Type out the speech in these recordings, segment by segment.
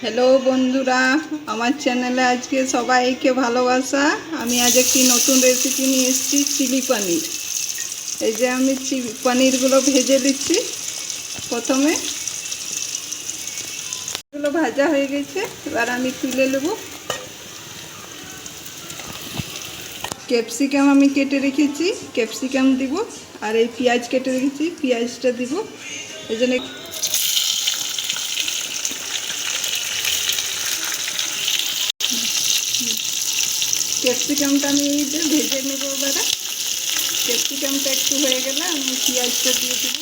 Hello বন্ধুরা, আমার চ্যানেলে আজকে সবাইকে ভালোবাসা। আমি আজ একটি নতুন রেসিপি নিয়ে এসেছি, চিলি পনির। এই যে আমি পনিরগুলো ভেজে দিচ্ছি। প্রথমে এগুলো ভাজা হয়ে গেছে, এবার আমি তুলে নেব। ক্যাপসিকাম আমি কেটে রেখেছি, ক্যাপসিকাম দিব। আর এই পেঁয়াজ কেটে রেখেছি, পেঁয়াজটা দিব। এই জন্য ক্যাপসিকামটা আমি এই যে ভেজে নেবো। এবারে ক্যাপসিকামটা একটু হয়ে গেলে আমি পেঁয়াজটা দিয়ে দেবো।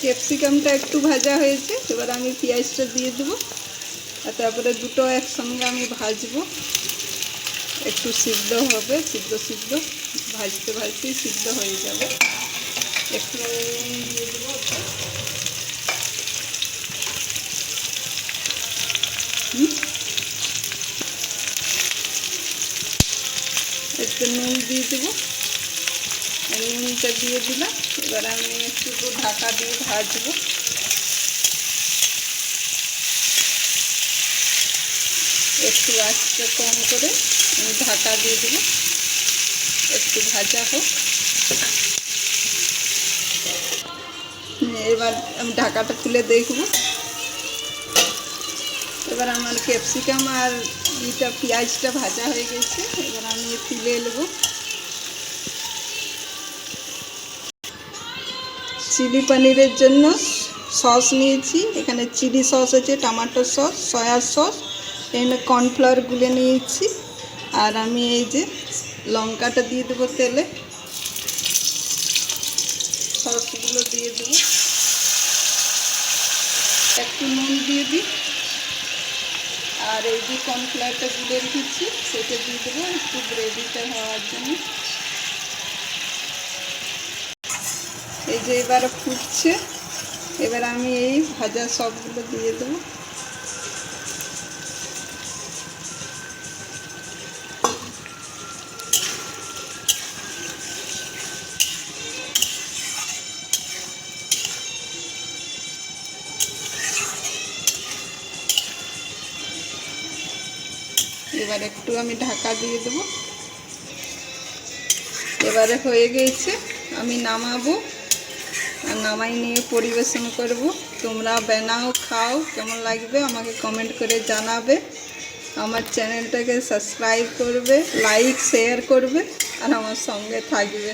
ক্যাপসিকামটা একটু ভাজা হয়েছে, এবার আমি পেঁয়াজটা দিয়ে দেবো। আর তারপরে দুটো একসঙ্গে আমি ভাজবো, একটু সিদ্ধ হবে। সিদ্ধ ভাজতে ভাজতেই সিদ্ধ হয়ে যাবে। একটু দিয়ে দেবো, একটু নুন দিয়ে দেবো। নুনটা দিয়ে দিলাম। এবার আমি একটু ঢাকা দিয়ে ভাজবো। একটু আঁচটা কম করে আমি ঢাকা দিয়ে দেবো, একটু ভাজা হোক। এবার আমি ঢাকাটা খুলে দেখব। এবার আমার ক্যাপসিকাম আর পেঁয়াজটা ভাজা হয়ে গেছে, এবার আমি তুলে নেব। চিলি পনিরের জন্য সস নিয়েছি। এখানে চিলি সস আছে, টমেটো সস, সয়া সস, এখানে কর্নফ্লাওয়ার গুলে নিয়েছি। আর আমি এই যে লঙ্কাটা দিয়ে দেবো তেলে, সসগুলো দিয়ে দেবো। একটু নুন দিয়ে দিই। আর এই যে কর্নফ্লাওয়ারটা গুলে রেখেছি সেটা দিয়ে দেবো একটু গ্রেভিটা হওয়ার জন্য। এই যে এবার ফুটছে, এবার আমি এই ভাজা সবগুলো দিয়ে দেবো। এবার একটু আমি ঢাকা দিয়ে দেবো। এবারে হয়ে গেছে, আমি নামাবো। আর নামাই নিয়ে পরিবেশন করব। তোমরা বানাও, খাও, কেমন লাগবে আমাকে কমেন্ট করে জানাবে। আমার চ্যানেলটাকে সাবস্ক্রাইব করবে, লাইক শেয়ার করবে আর আমার সঙ্গে থাকবে।